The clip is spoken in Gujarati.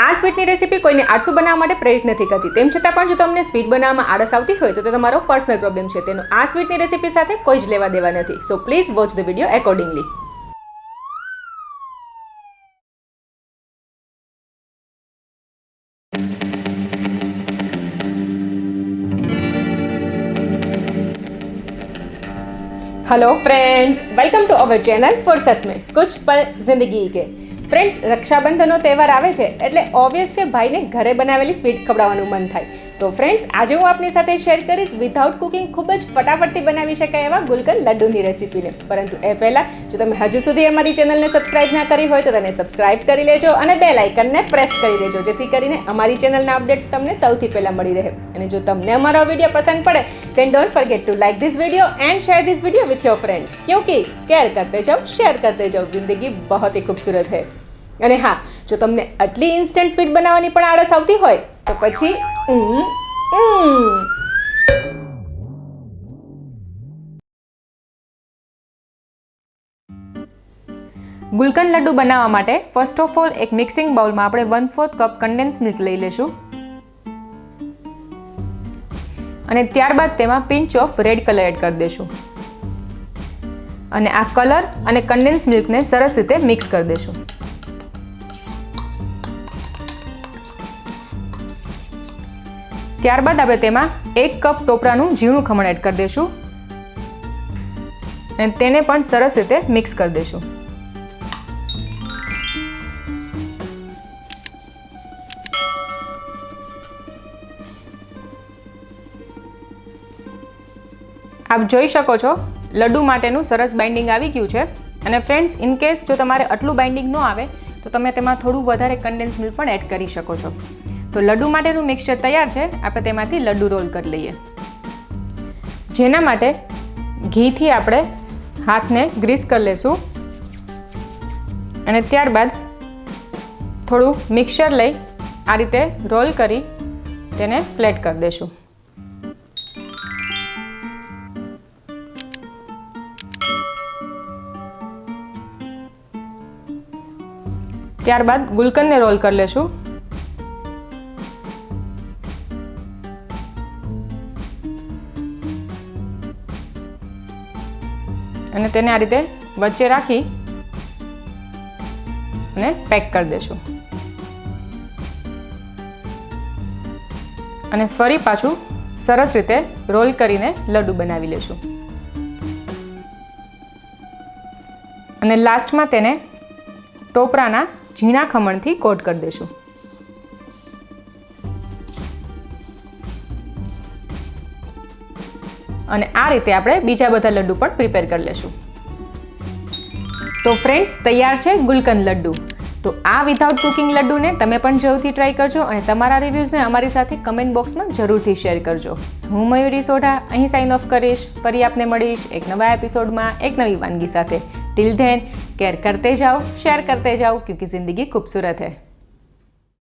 આ સ્વીટની રેસીપી કોઈને આળસુ બનાવવા માટે પ્રેરિત નથી કરતી. તેમ છતાં પણ જો તમને સ્વીટ બનાવવામાં આળસ આવતી હોય તો તે તમારો પર્સનલ પ્રોબ્લેમ છે. તેનો આ સ્વીટની રેસીપી સાથે કોઈ જ લેવા દેવા નથી. So please watch the video accordingly. Hello friends, welcome to our channel फुर्सत में कुछ पल जिंदगी के. फ्रेंड्स, रक्षाबंधनનો તહેવાર આવે છે એટલે ઓબ્વિયસ છે ભાઈને ઘરે બનાવેલી સ્વીટ ખવડાવવાનું મન થાય. તો ફ્રેન્ડ્સ, આજે હું આપની સાથે શેર કરીશ વિધાઉટ કુકિંગ ખૂબ જ ફટાફટથી બનાવી શકાય એવા ગુલકંદ લડ્ડુની રેસીપીને. પરંતુ એ પહેલાં જો તમે હજુ સુધી અમારી ચેનલને સબસ્ક્રાઇબ ના કરી હોય તો તેને સબસ્ક્રાઇબ કરી લેજો અને બેલ આઇકનને પ્રેસ કરી દેજો, જેથી કરીને અમારી ચેનલના અપડેટ્સ તમને સૌથી પહેલાં મળી રહે. અને જો તમને અમારો વિડીયો પસંદ પડે then don't forget to like this video and share this video with your friends, क्योंकि केयर करते जाओ, शेयर करते जाओ, जिंदगी बहुत ही खूबसूरत है. અને હા, જો તમને આટલી ઇન્સ્ટન્ટ સ્વીટ બનાવવાની પણ આળસ આવતી હોય તો પછી ગુલકંદ લડ્ડુ બનાવવા માટે ફર્સ્ટ ઓફ ઓલ એક મિક્સિંગ બાઉલમાં આપણે 1/4 કપ કન્ડેન્સ મિલ્ક લઈ લેશું અને ત્યારબાદ તેમાં pinch of red colour add કરી દઈશું અને આ કલર અને કન્ડેન્સ મિલ્કને સરસ રીતે મિક્સ કરી દઈશું. ત્યારબાદ આપણે તેમાં 1 કપ ટોપરાનું ઝીણું ખમણ એડ કરી દઈશું અને તેને પણ સરસ રીતે મિક્સ કરી દઈશું. આપ જોઈ શકો છો લડ્ડુ માટેનું સરસ બાઇન્ડિંગ આવી ગયું છે. અને ફ્રેન્ડ્સ, ઇન કેસ જો તમારે આટલું બાઇન્ડિંગ ન આવે તો તમે તેમાં થોડું વધારે કન્ડેન્સ મિલ્ક પણ એડ કરી શકો છો. તો લડ્ડુ માટેનું મિક્સચર તૈયાર છે. આપણે તેમાંથી લડ્ડુ રોલ કરી લઈએ, જેના માટે ઘીથી આપણે હાથને ગ્રીસ કરી લઈશું અને ત્યારબાદ થોડું મિક્સચર લઈ આ રીતે રોલ કરી તેને ફ્લેટ કરી દઈશું. ત્યારબાદ ગુલકંદને રોલ કરી લેશું અને તેને આ રીતે વચ્ચે રાખી અને પેક કરી દેશું અને ફરી પાછું સરસ રીતે રોલ કરીને લડ્ડુ બનાવી લેશું અને લાસ્ટમાં તેને ટોપરાના ઝીણા ખમણથી કોટ કરી દઈશું. અને આ રીતે આપણે બીજા બધા લડ્ડુ પણ પ્રિપેર કરી લેશું. તો ફ્રેન્ડ્સ, તૈયાર છે ગુલકંદ લડ્ડુ. તો આ વિધાઉટ કુકિંગ લડ્ડુને તમે પણ જરૂરથી ટ્રાય કરજો અને તમારા રિવ્યૂઝને અમારી સાથે કમેન્ટ બોક્સમાં જરૂરથી શેર કરજો. હું મયુરી સોઢા અહીં સાઇન ઓફ કરીશ. ફરી આપને મળીશ એક નવા એપિસોડમાં એક નવી વાનગી સાથે. टिल देन केयर करते जाओ, शेयर करते जाओ, क्योंकि ज़िंदगी खूबसूरत है.